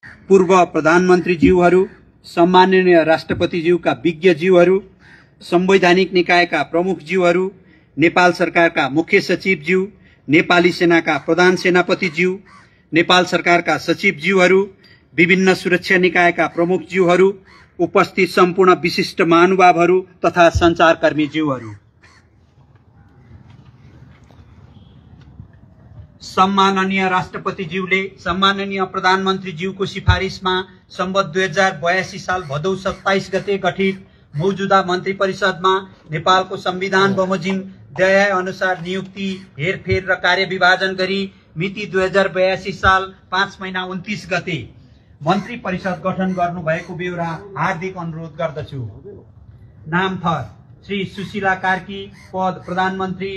पूर्व प्रधानमन्त्रीज्यूहरू, सम्माननीय राष्ट्रपतिज्यूका विज्ञज्यूहरू, संवैधानिक निकायका प्रमुखज्यूहरू, नेपाल सरकारका मुख्य सचिवज्यू, नेपाली सेनाका प्रधान सेनापतिज्यू, नेपाल सरकारका सचिवज्यूहरू, विभिन्न सुरक्षा निकायका प्रमुखज्यूहरू, उपस्थित सम्पूर्ण विशिष्ट महानुभावहरू तथा सञ्चारकर्मीज्यूहरू, सम्माननीय राष्ट्रपतिज्यूले सम्माननीय प्रधानमन्त्रीज्यूको सिफारिसमा सम्वत 2082 साल भदौ 27 गते गठित मौजूदा मन्त्री परिषदमा नेपालको संविधान बमोजिम दया अनुसार नियुक्ति, हेरफेर र कार्यविभाजन गरी मिति 2082 साल 5 महिना 29 गते मन्त्री परिषद गठन गर्नुभएको बेहोरा हार्दिक अनुरोध गर्दछु। नाम थर: श्री सुशीला कार्की, पद प्रधानमन्त्री,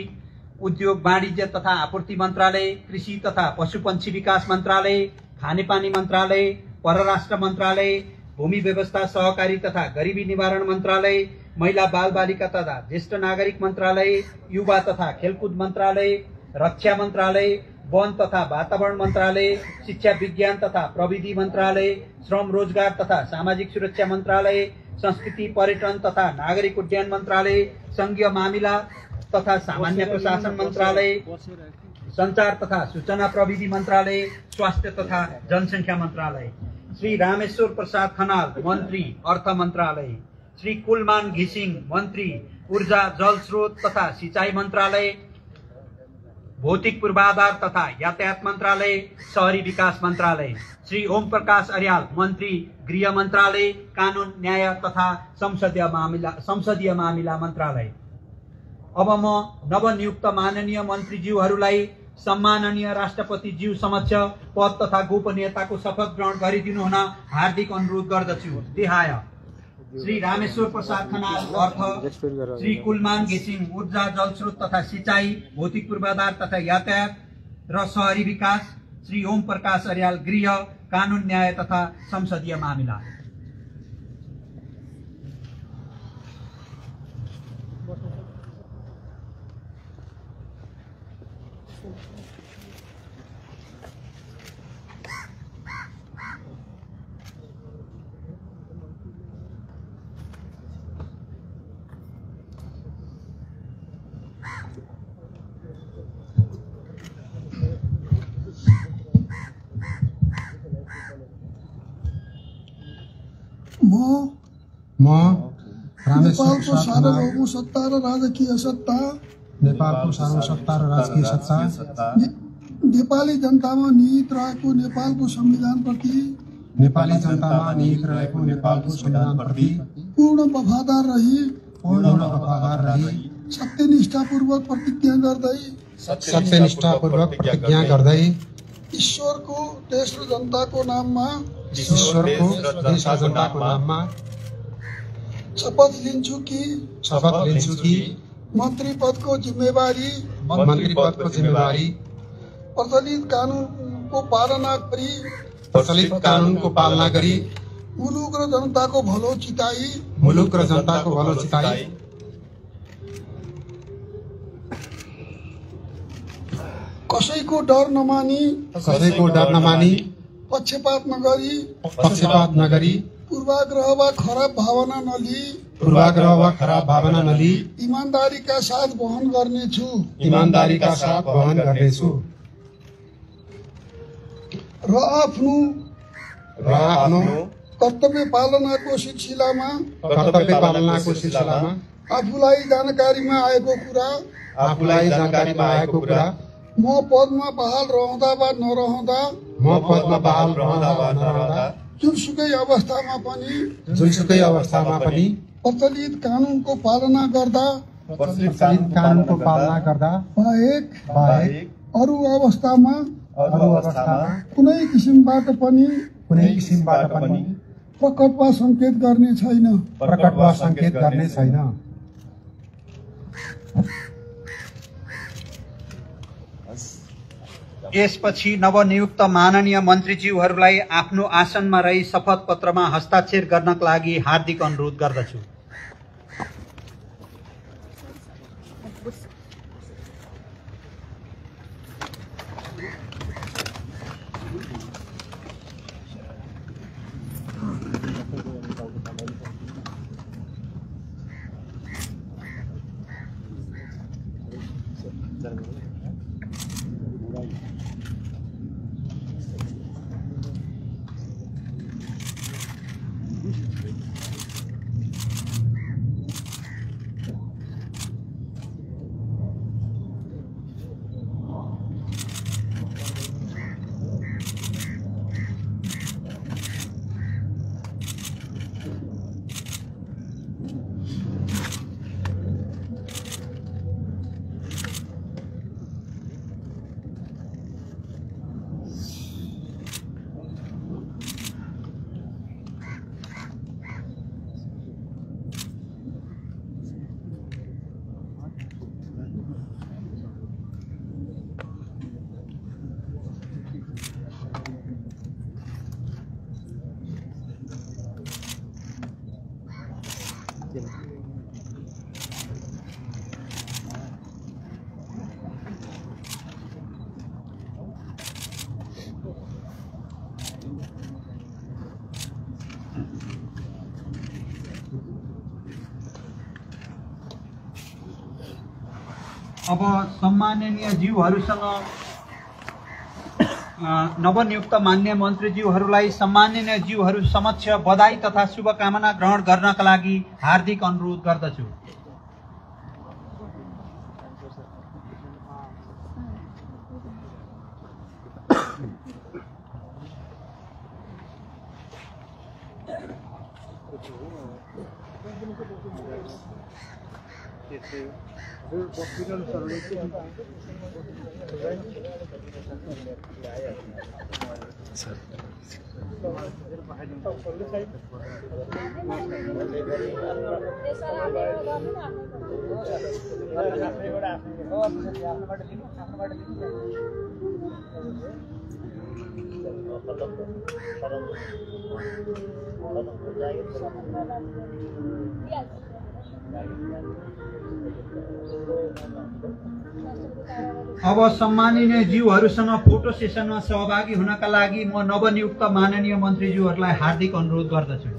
उद्योग वाणिज्य तथा आपूर्ति मन्त्रालय, कृषि तथा पशुपन्छी विकास मन्त्रालय, खानेपानी मन्त्रालय, परराष्ट्र मन्त्रालय, भूमि व्यवस्था सहकारी तथा गरिबी निवारण मन्त्रालय, महिला बाल बालिका तथा ज्येष्ठ नागरिक मन्त्रालय, युवा तथा खेलकुद मन्त्रालय, रक्षा मन्त्रालय, वन तथा वातावरण मन्त्रालय, शिक्षा विज्ञान तथा प्रविधि मन्त्रालय, श्रम रोजगार तथा सामाजिक सुरक्षा मन्त्रालय, संस्कृति पर्यटन तथा नागरिक उड्डयन मन्त्रालय, संघीय मामिला तथा सामान्य प्रशासन मन्त्रालय, संचार तथा सूचना प्रविधि मन्त्रालय, स्वास्थ्य तथा जनसङ्ख्या मन्त्रालय, श्री रामेश्वर प्रसाद खनाल, मन्त्री, अर्थ मन्त्रालय, श्री कुलमान घिसिङ, मन्त्री, ऊर्जा जल स्रोत तथा सिंचाई मन्त्रालय, भौतिक पूर्वाधार तथा यातायात मन्त्रालय, शहरी विकास मन्त्रालय, श्री ओम प्रकाश अर्याल, मन्त्री, गृह मन्त्रालय, कानून न्याय तथा संसदीय मामिला मन्त्रालय। अब म नवनियुक्त माननीय मन्त्रीज्यूहरूलाई सम्माननीय राष्ट्रपतिज्यू समक्ष पद तथा गोपनीयताको शपथ ग्रहण गरिदिनु हुन हार्दिक अनुरोध गर्दछु। देहाय: श्री रामेश्वर प्रसाद खनाल, अर्थ, श्री कुलमान घिसिङ, ऊर्जा जल स्रोत तथा सिंचाई, भौतिक पूर्वाधार तथा यातायात र शहरी विकास, श्री ओम प्रकाश अर्याल, गृह, कानून न्याय तथा संसदीय मामिला। नेपालको सार्वभौम सत्ता र राजकीय सत्ता, नेपालको सार्वसत्ता र राजकीय सत्ता, नेपाली जनतामा निहित रहेको नेपालको संविधानप्रति, नेपाली जनतामा निहित रहेको नेपालको संविधानप्रति पूर्ण वफादार रही सत्यनिष्ठापूर्वक प्रतिज्ञा गर्दै ईश्वरको देश र जनताको नाममा शपथ लिन्छु कि मन्त्री पदको जिम्मेवारी प्रचलित कानूनको पालना गरी मुलुक र जनताको भलो चिताई कसैको डर नमानी पक्षपात नगरी पूर्वाग्रह वा खराब भावना नली ईमानदारीका साथ वहन गर्नेछु र आफ्नो कर्तव्य पालनाको सिलसिलामा आफूलाई जानकारीमा आएको कुरा म पदमा बहाल रहँदा वा नरहँदा जुनसुकै अवस्थामा पनि प्रचलित कानूनको पालना गर्दा बाहेक अरू अवस्थामा कुनै किसिमबाट पनि प्रकट वा संकेत गर्ने छैन। यसपछि नवनियुक्त माननीय मन्त्रीज्यूहरूलाई आफ्नो आसनमा रही शपथ पत्रमा हस्ताक्षर गर्नका लागि हार्दिक अनुरोध गर्दछु। अब सम्माननीय ज्यूहरूसँग नवनियुक्त मान्य मन्त्रीज्यूहरूलाई सम्माननीय ज्यूहरू समक्ष बधाई तथा शुभकामना ग्रहण गर्नका लागि हार्दिक अनुरोध गर्दछु। अब सम्माननीय ज्यूहरूसँग फोटो सेसनमा सहभागी हुनका लागि म नवनियुक्त माननीय मन्त्रीज्यूहरूलाई हार्दिक अनुरोध गर्दछु।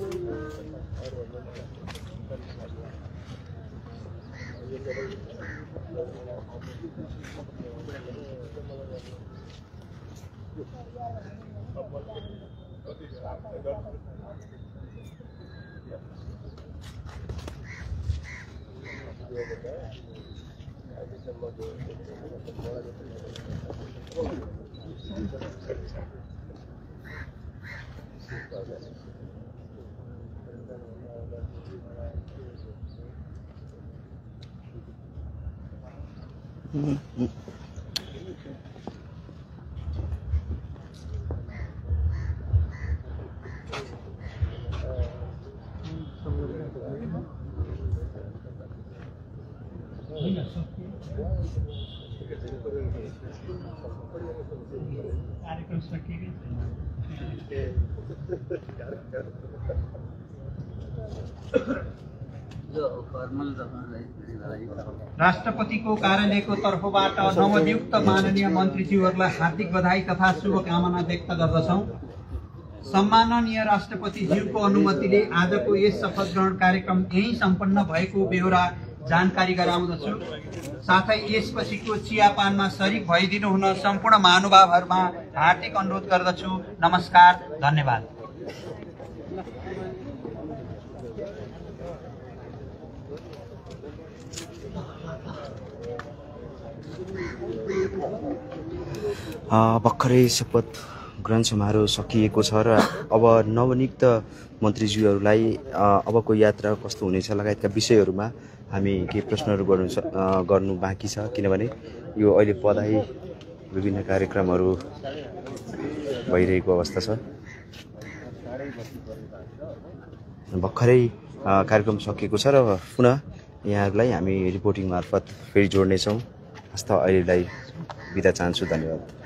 राष्ट्रपतिको कार्यालयको तर्फबाट नवनियुक्त माननीय मन्त्रीज्यूहरूलाई हार्दिक बधाई तथा शुभकामना व्यक्त गर्दछौं। सम्माननीय राष्ट्रपतिज्यूको अनुमतिले आजको यस शपथ ग्रहण कार्यक्रम यही सम्पन्न भएको बेहोरा जानकारी गराउँदछु। साथै यसपछिको चियापानमा सरिक भइदिनु हुन सम्पूर्ण महानुभावहरूमा हार्दिक अनुरोध गर्दछु। नमस्कार, धन्यवाद। भर्खरै शपथ ग्रहण समारोह सकिएको छ र अब नवनियुक्त मन्त्रीज्यूहरूलाई अबको यात्रा कस्तो हुनेछ लगायतका विषयहरूमा हामी केही प्रश्नहरू गर्नु बाँकी छ, किनभने यो अहिले बधाई विभिन्न कार्यक्रमहरू भइरहेको अवस्था छ। भर्खरै कार्यक्रम सकिएको छ र पुनः यहाँहरूलाई हामी रिपोर्टिङ मार्फत फेरि जोड्नेछौँ। हस्त अहिलेलाई बिदा चाहन्छु। धन्यवाद।